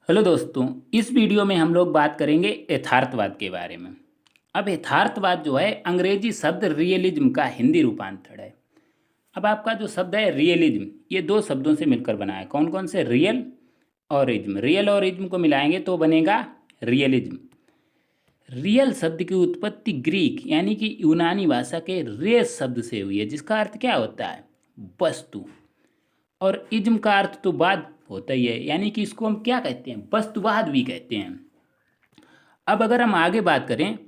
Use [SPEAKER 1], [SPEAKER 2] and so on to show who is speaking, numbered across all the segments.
[SPEAKER 1] Hello दोस्तों। इस video में हम लोग बात करेंगे यथार्थवाद के बारे में। अब यथार्थवाद जो है अंग्रेजी शब्द रियलिज्म का हिंदी रूपांतर है। अब आपका जो शब्द है रियलिज्म, ये दो शब्दों से मिलकर बना है। कौन कौन से? रियल और इज्म। रियल और इज्म को मिलाएंगे तो बनेगा रियलिज्म। रियल शब्द की उत्पत्ति ग्रीक यानी कि यूनानी भाषा के रेस शब्द से हुई है, जिसका अर्थ क्या होता है? वस्तु। और इज्म का अर्थ तो बाद होता ही है, यानी कि इसको हम क्या कहते हैं? वस्तुवाद भी कहते हैं। अब अगर हम आगे बात करें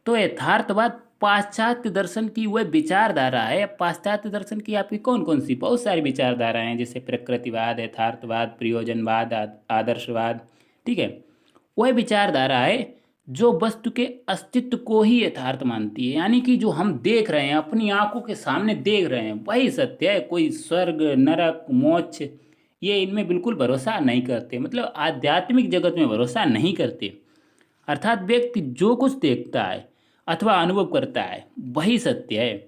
[SPEAKER 1] तो यथार्थवाद पाश्चात्य दर्शन की वह विचारधारा है। पाश्चात्य दर्शन की आपकी कौन कौन सी? बहुत सारी विचारधाराएं हैं, जैसे प्रकृतिवाद, यथार्थवाद, प्रयोजनवाद, आदर्शवाद। ठीक है। वह विचारधारा है जो वस्तु के अस्तित्व को ही यथार्थ मानती है, यानी कि जो हम देख रहे हैं, अपनी आंखों के सामने देख रहे हैं, वही सत्य है। कोई स्वर्ग, नरक, मोक्ष, ये इनमें बिल्कुल भरोसा नहीं करते। मतलब आध्यात्मिक जगत में भरोसा नहीं करते। अर्थात व्यक्ति जो कुछ देखता है अथवा अनुभव करता है वही सत्य है।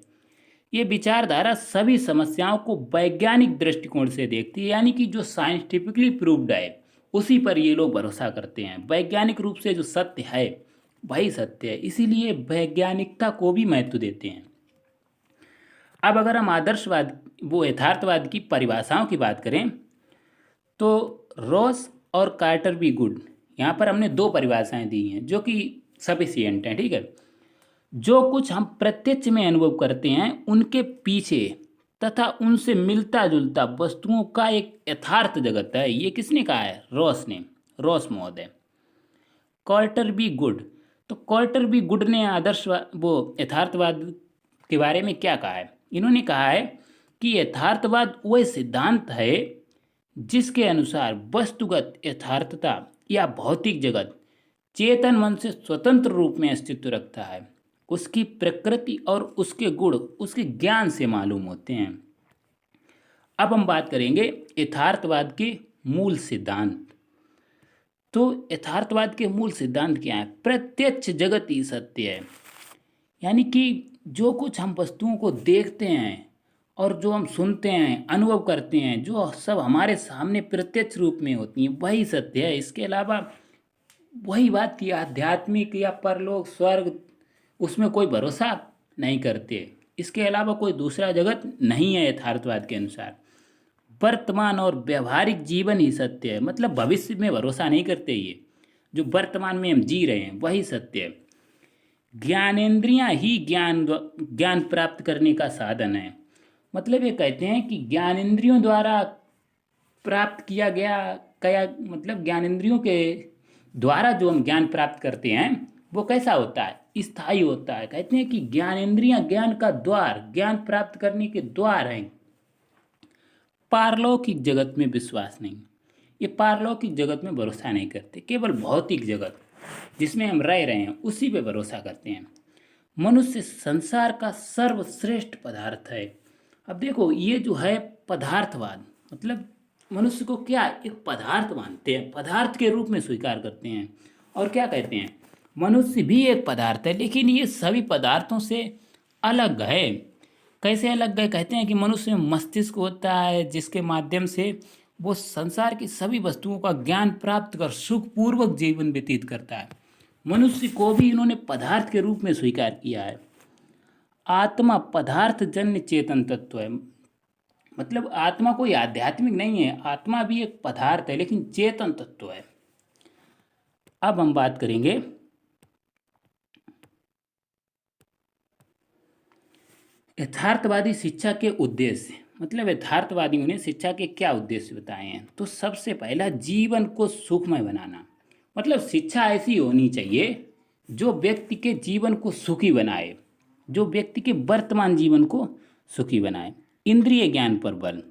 [SPEAKER 1] ये विचारधारा सभी समस्याओं को वैज्ञानिक दृष्टिकोण से देखती है, यानी कि जो साइंटिफिकली प्रूव्ड है उसी पर ये लोग भरोसा करते हैं। वैज्ञानिक रूप से जो सत्य है वही सत्य है, इसीलिए वैज्ञानिकता को भी महत्व देते हैं। अब अगर हम आदर्शवाद, वो यथार्थवाद की परिभाषाओं की बात करें तो रॉस और कार्टर बी गुड, यहाँ पर हमने दो परिभाषाएं दी हैं जो कि सफिशियंट हैं। ठीक है। जो कुछ हम प्रत्यक्ष में अनुभव करते हैं उनके पीछे तथा उनसे मिलता जुलता वस्तुओं का एक यथार्थ जगत है। ये किसने कहा है? रॉस ने, रॉस महोदय। कार्टर बी गुड, तो कार्टर बी गुड ने आदर्शवाद, वो यथार्थवाद के बारे में क्या कहा है? इन्होंने कहा है कि यथार्थवाद वह सिद्धांत है जिसके अनुसार वस्तुगत यथार्थता या भौतिक जगत चेतन मन से स्वतंत्र रूप में अस्तित्व रखता है। उसकी प्रकृति और उसके गुण उसके ज्ञान से मालूम होते हैं। अब हम बात करेंगे यथार्थवाद के मूल सिद्धांत। तो यथार्थवाद के मूल सिद्धांत क्या है? प्रत्यक्ष जगत ही सत्य है, यानी कि जो कुछ हम वस्तुओं को देखते हैं और जो हम सुनते हैं, अनुभव करते हैं, जो सब हमारे सामने प्रत्यक्ष रूप में होती हैं वही सत्य है। इसके अलावा वही बात की आध्यात्मिक या परलोक, स्वर्ग, उसमें कोई भरोसा नहीं करते। इसके अलावा कोई दूसरा जगत नहीं है यथार्थवाद के अनुसार। वर्तमान और व्यवहारिक जीवन ही सत्य है, मतलब भविष्य में भरोसा नहीं करते। ये जो वर्तमान में हम जी रहे हैं वही सत्य है। ज्ञानेंद्रियां ही ज्ञान प्राप्त करने का साधन है। मतलब ये कहते हैं कि ज्ञानेंद्रियों द्वारा प्राप्त किया गया क्या, मतलब ज्ञानेंद्रियों के द्वारा जो हम ज्ञान प्राप्त करते हैं वो कैसा होता है? स्थायी होता है। कहते हैं कि ज्ञानेंद्रियां ज्ञान का द्वार, ज्ञान प्राप्त करने के द्वार हैं। पारलौकिक जगत में विश्वास नहीं, ये पारलौकिक जगत में भरोसा नहीं करते। केवल भौतिक जगत जिसमें हम रह रहे हैं उसी पे भरोसा करते हैं। मनुष्य संसार का सर्वश्रेष्ठ पदार्थ है। अब देखो, ये जो है पदार्थवाद, मतलब मनुष्य को क्या एक पदार्थ मानते हैं, पदार्थ के रूप में स्वीकार करते हैं। और क्या कहते हैं? मनुष्य भी एक पदार्थ है, लेकिन ये सभी पदार्थों से अलग है। कैसे अलग है? कहते हैं कि मनुष्य में मस्तिष्क होता है जिसके माध्यम से वो संसार की सभी वस्तुओं का ज्ञान प्राप्त कर सुखपूर्वक जीवन व्यतीत करता है। मनुष्य को भी इन्होंने पदार्थ के रूप में स्वीकार किया है। आत्मा पदार्थ जन्य चेतन तत्व है, मतलब आत्मा कोई आध्यात्मिक नहीं है, आत्मा भी एक पदार्थ है लेकिन चेतन तत्व है। अब हम बात करेंगे यथार्थवादी शिक्षा के उद्देश्य, मतलब यथार्थवादियों ने शिक्षा के क्या उद्देश्य बताए हैं। तो सबसे पहला, जीवन को सुखमय बनाना। मतलब शिक्षा ऐसी होनी चाहिए जो व्यक्ति के जीवन को सुखी बनाए, जो व्यक्ति के वर्तमान जीवन को सुखी बनाए। इंद्रिय ज्ञान पर बल,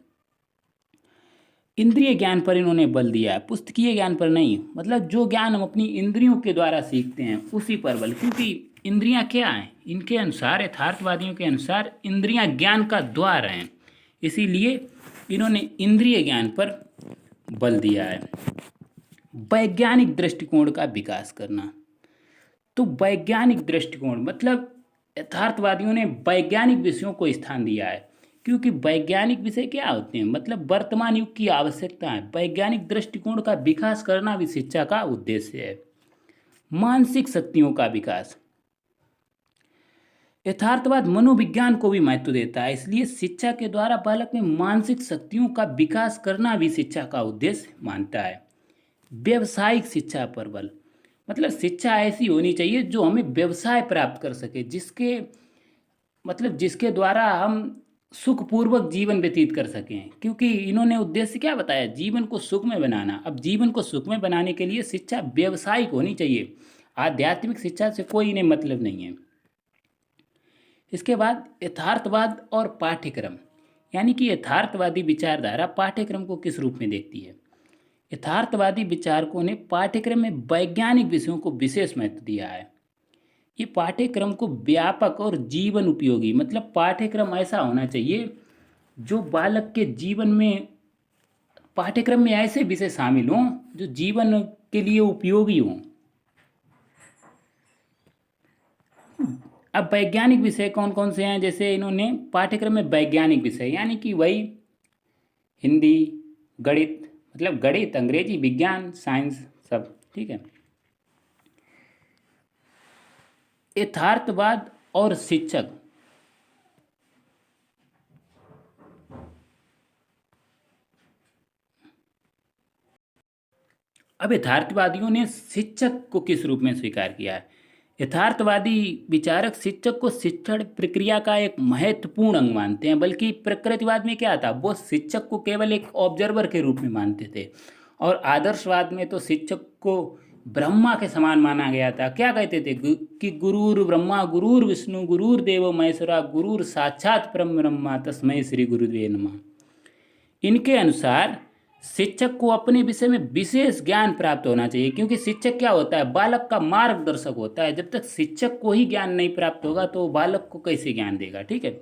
[SPEAKER 1] इंद्रिय ज्ञान पर इन्होंने बल दिया है, पुस्तकीय ज्ञान पर नहीं। मतलब जो ज्ञान हम अपनी इंद्रियों के द्वारा सीखते हैं उसी पर बल, क्योंकि इंद्रियां क्या हैं? इनके अनुसार, यथार्थवादियों के अनुसार, इंद्रियां ज्ञान का द्वार हैं। इसीलिए इन्होंने इंद्रिय ज्ञान पर बल दिया है। वैज्ञानिक दृष्टिकोण का विकास करना, तो वैज्ञानिक दृष्टिकोण मतलब यथार्थवादियों ने वैज्ञानिक विषयों को स्थान दिया है। क्योंकि वैज्ञानिक विषय क्या होते हैं, मतलब वर्तमान युग की आवश्यकता है, वैज्ञानिक दृष्टिकोण का विकास करना भी शिक्षा का उद्देश्य है। मानसिक शक्तियों का विकास, यथार्थवाद मनोविज्ञान को भी महत्व देता है, इसलिए शिक्षा के द्वारा बालक में मानसिक शक्तियों का विकास करना भी शिक्षा का उद्देश्य मानता है। व्यवसायिक शिक्षा पर बल, मतलब शिक्षा ऐसी होनी चाहिए जो हमें व्यवसाय प्राप्त कर सके, जिसके द्वारा हम सुखपूर्वक जीवन व्यतीत कर सकें, क्योंकि इन्होंने उद्देश्य क्या बताया, जीवन को सुख में बनाना। अब जीवन को सुख में बनाने के लिए शिक्षा व्यवसायिक होनी चाहिए, आध्यात्मिक शिक्षा से कोई इन्हें मतलब नहीं है। इसके बाद यथार्थवाद और पाठ्यक्रम, यानी कि यथार्थवादी विचारधारा पाठ्यक्रम को किस रूप में देखती है। यथार्थवादी विचारकों ने पाठ्यक्रम में वैज्ञानिक विषयों को विशेष महत्व दिया है। ये पाठ्यक्रम को व्यापक और जीवन उपयोगी, मतलब पाठ्यक्रम ऐसा होना चाहिए जो बालक के जीवन में, पाठ्यक्रम में ऐसे विषय शामिल हों जो जीवन के लिए उपयोगी हों। अब वैज्ञानिक विषय कौन कौन से हैं, जैसे इन्होंने पाठ्यक्रम में वैज्ञानिक विषय, यानी कि वही हिंदी, गणित, मतलब गणित, अंग्रेजी, विज्ञान, साइंस, सब ठीक है। यथार्थवाद और शिक्षक, अब यथार्थवादियों ने शिक्षक को किस रूप में स्वीकार किया है। यथार्थवादी विचारक शिक्षक को शिक्षण प्रक्रिया का एक महत्वपूर्ण अंग मानते हैं, बल्कि प्रकृतिवाद में क्या था, वो शिक्षक को केवल एक ऑब्जर्वर के रूप में मानते थे, और आदर्शवाद में तो शिक्षक को ब्रह्मा के समान माना गया था। क्या कहते थे कि गुरुर ब्रह्मा गुरुर विष्णु गुरुर देवो महेश्वरा गुरुर साक्षात परम ब्रह्मा तस्मै श्री गुरुदेव नमः। इनके अनुसार शिक्षक को अपने विषय में विशेष ज्ञान प्राप्त होना चाहिए, क्योंकि शिक्षक क्या होता है, बालक का मार्गदर्शक होता है। जब तक शिक्षक को ही ज्ञान नहीं प्राप्त होगा तो बालक को कैसे ज्ञान देगा, ठीक है।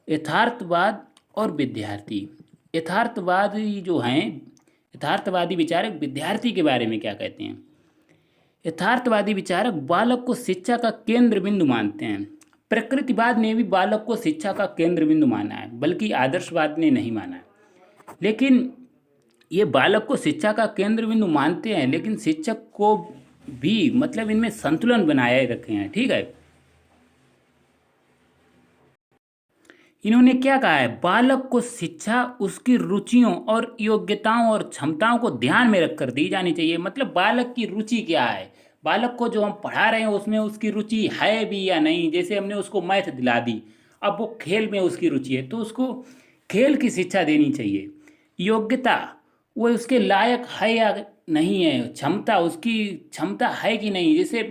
[SPEAKER 1] यथार्थवाद और विद्यार्थी, यथार्थवादी जो हैं, यथार्थवादी विचारक विद्यार्थी के बारे में क्या कहते हैं। यथार्थवादी विचारक बालक को शिक्षा का केंद्र बिंदु मानते हैं। प्रकृतिवाद ने भी बालक को शिक्षा का केंद्र बिंदु माना है, बल्कि आदर्शवाद ने नहीं माना है। लेकिन ये बालक को शिक्षा का केंद्र बिंदु मानते हैं, लेकिन शिक्षक को भी, मतलब इनमें संतुलन बनाए रखे हैं, ठीक है। इन्होंने क्या कहा है, बालक को शिक्षा उसकी रुचियों और योग्यताओं और क्षमताओं को ध्यान में रखकर दी जानी चाहिए। मतलब बालक की रुचि क्या है, बालक को जो हम पढ़ा रहे हैं उसमें उसकी रुचि है भी या नहीं। जैसे हमने उसको मैथ दिला दी, अब वो खेल में उसकी रुचि है तो उसको खेल की शिक्षा देनी चाहिए। योग्यता, वो उसके लायक है या नहीं है, क्षमता, उसकी क्षमता है कि नहीं। जैसे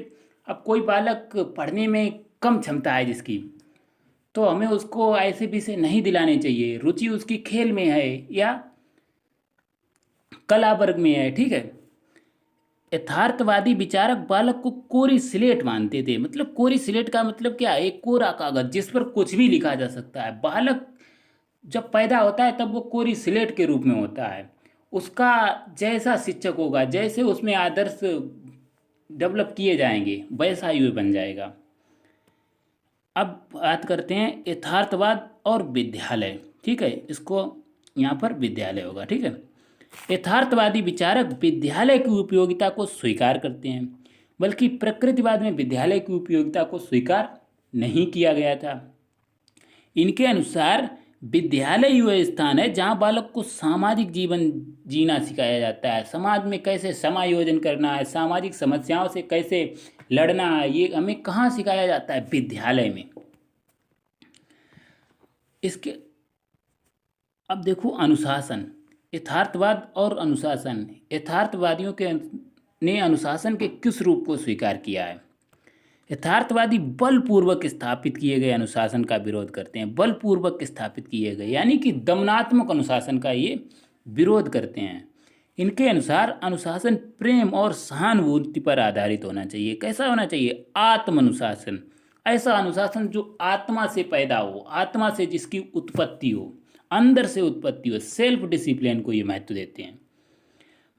[SPEAKER 1] अब कोई बालक पढ़ने में कम क्षमता है जिसकी, तो हमें उसको ऐसे विषय नहीं दिलाने चाहिए। रुचि उसकी खेल में है या कला वर्ग में है, ठीक है। यथार्थवादी विचारक बालक को कोरी स्लेट मानते थे। मतलब कोरी स्लेट का मतलब क्या है, एक कोरा कागज जिस पर कुछ भी लिखा जा सकता है। बालक जब पैदा होता है तब वो कोरी स्लेट के रूप में होता है। उसका जैसा शिक्षक होगा, जैसे उसमें आदर्श डेवलप किए जाएंगे, वैसा ही वो बन जाएगा। अब बात करते हैं यथार्थवाद और विद्यालय, ठीक है। इसको यहाँ पर विद्यालय होगा, ठीक है। यथार्थवादी विचारक विद्यालय की उपयोगिता को स्वीकार करते हैं, बल्कि प्रकृतिवाद में विद्यालय की उपयोगिता को स्वीकार नहीं किया गया था। इनके अनुसार विद्यालय वह स्थान है जहाँ बालक को सामाजिक जीवन जीना सिखाया जाता है। समाज में कैसे समायोजन करना है, सामाजिक समस्याओं से कैसे लड़ना है, ये हमें कहाँ सिखाया जाता है, विद्यालय में। इसके अब देखो अनुशासन, यथार्थवाद और अनुशासन। यथार्थवादियों के ने अनुशासन के किस रूप को स्वीकार किया है। यथार्थवादी बलपूर्वक स्थापित किए गए अनुशासन का विरोध करते हैं। बलपूर्वक स्थापित किए गए यानी कि दमनात्मक अनुशासन का ये विरोध करते हैं। इनके अनुसार अनुशासन प्रेम और सहानुभूति पर आधारित होना चाहिए। कैसा होना चाहिए, आत्म अनुशासन। ऐसा अनुशासन जो आत्मा से पैदा हो, आत्मा से जिसकी उत्पत्ति हो, अंदर से उत्पत्ति हो। सेल्फ डिसिप्लिन को ये महत्व देते हैं।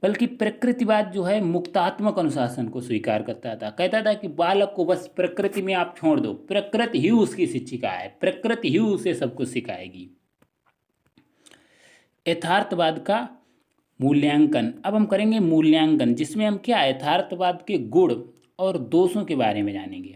[SPEAKER 1] बल्कि प्रकृतिवाद जो है मुक्तात्मक अनुशासन को स्वीकार करता था। कहता था कि बालक को बस प्रकृति में आप छोड़ दो, प्रकृति ही उसकी शिक्षिका है, प्रकृति ही उसे सब कुछ सिखाएगी। यथार्थवाद का मूल्यांकन। अब हम करेंगे मूल्यांकन, जिसमें हम क्या यथार्थवाद के गुण और दोषों के बारे में जानेंगे।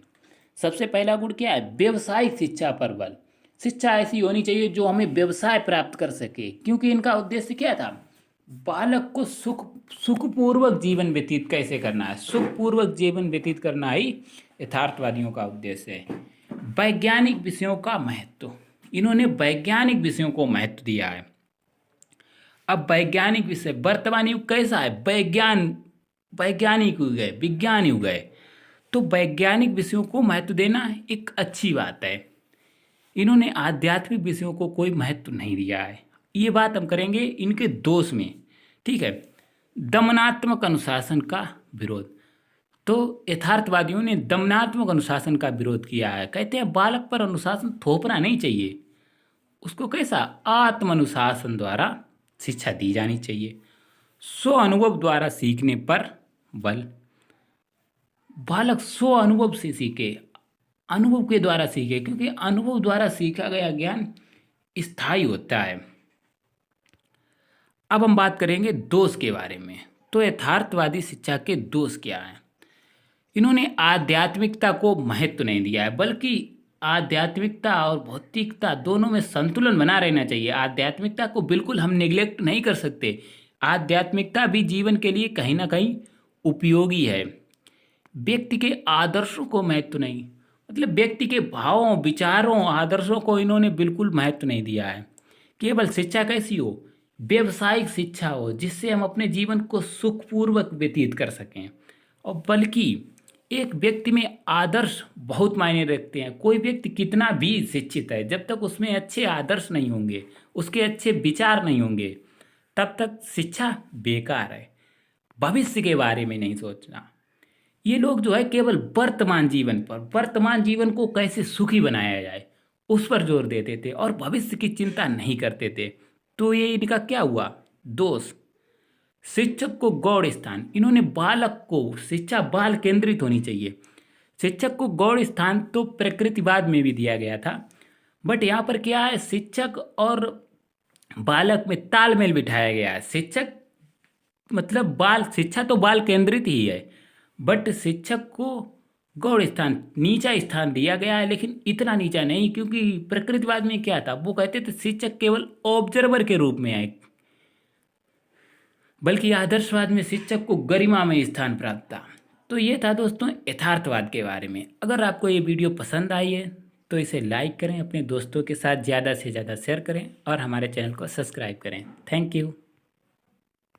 [SPEAKER 1] सबसे पहला गुण क्या है? व्यवसायिक शिक्षा पर बल। शिक्षा ऐसी होनी चाहिए जो हमें व्यवसाय प्राप्त कर सके, क्योंकि इनका उद्देश्य क्या था? बालक को सुखपूर्वक जीवन व्यतीत कैसे करना है, सुखपूर्वक जीवन व्यतीत करना ही यथार्थवादियों का उद्देश्य है। वैज्ञानिक विषयों का महत्व, इन्होंने वैज्ञानिक विषयों को महत्व दिया है। अब वैज्ञानिक विषय, वर्तमान युग कैसा है? वैज्ञानिक युग है, विज्ञान युग है, तो वैज्ञानिक विषयों को महत्व देना एक अच्छी बात है। इन्होंने आध्यात्मिक विषयों को कोई महत्व नहीं दिया है। ये बात हम करेंगे इनके दोष में, ठीक है। दमनात्मक अनुशासन का विरोध, तो यथार्थवादियों ने दमनात्मक अनुशासन का विरोध किया है। कहते हैं बालक पर अनुशासन थोपना नहीं चाहिए, उसको कैसा आत्म अनुशासन द्वारा शिक्षा दी जानी चाहिए। स्व अनुभव द्वारा सीखने पर बल, बालक स्व अनुभव से सीखे, अनुभव के द्वारा सीखे, क्योंकि अनुभव द्वारा सीखा गया ज्ञान स्थायी होता है। अब हम बात करेंगे दोष के बारे में। तो यथार्थवादी शिक्षा के दोष क्या हैं? इन्होंने आध्यात्मिकता को महत्व नहीं दिया है, बल्कि आध्यात्मिकता और भौतिकता दोनों में संतुलन बना रहना चाहिए। आध्यात्मिकता को बिल्कुल हम निगलेक्ट नहीं कर सकते। आध्यात्मिकता भी जीवन के लिए कहीं ना कहीं उपयोगी है। व्यक्ति के आदर्शों को महत्व नहीं, मतलब व्यक्ति के भावों, विचारों, आदर्शों को इन्होंने बिल्कुल महत्व नहीं दिया है। केवल शिक्षा कैसी हो? व्यवसायिक शिक्षा हो, जिससे हम अपने जीवन को सुखपूर्वक व्यतीत कर सकें। और बल्कि एक व्यक्ति में आदर्श बहुत मायने रखते हैं। कोई व्यक्ति कितना भी शिक्षित है, जब तक उसमें अच्छे आदर्श नहीं होंगे, उसके अच्छे विचार नहीं होंगे, तब तक शिक्षा बेकार है। भविष्य के बारे में नहीं सोचना। ये लोग जो है केवल वर्तमान जीवन पर, वर्तमान जीवन को कैसे सुखी बनाया जाए, उस पर जोर देते थे और भविष्य की चिंता नहीं करते थे। तो ये इनका क्या हुआ? दोष। शिक्षक को गौड़ स्थान, इन्होंने बालक को, शिक्षा बाल केंद्रित होनी चाहिए। शिक्षक को गौड़ स्थान तो प्रकृतिवाद में भी दिया गया था, बट यहाँ पर क्या है, शिक्षक और बालक में तालमेल बिठाया गया है। शिक्षक मतलब बाल, शिक्षा तो बाल केंद्रित ही है, बट शिक्षक को गौड़ स्थान, नीचा स्थान दिया गया है, लेकिन इतना नीचा नहीं, क्योंकि प्रकृतिवाद में क्या था, वो कहते थे शिक्षक केवल ऑब्जर्वर के रूप में आए, बल्कि आदर्शवाद में शिक्षक को गरिमा में स्थान प्राप्त था। तो ये था दोस्तों यथार्थवाद के बारे में। अगर आपको ये वीडियो पसंद आई है तो इसे लाइक करें, अपने दोस्तों के साथ ज़्यादा से ज़्यादा शेयर करें और हमारे चैनल को सब्सक्राइब करें। Thank you.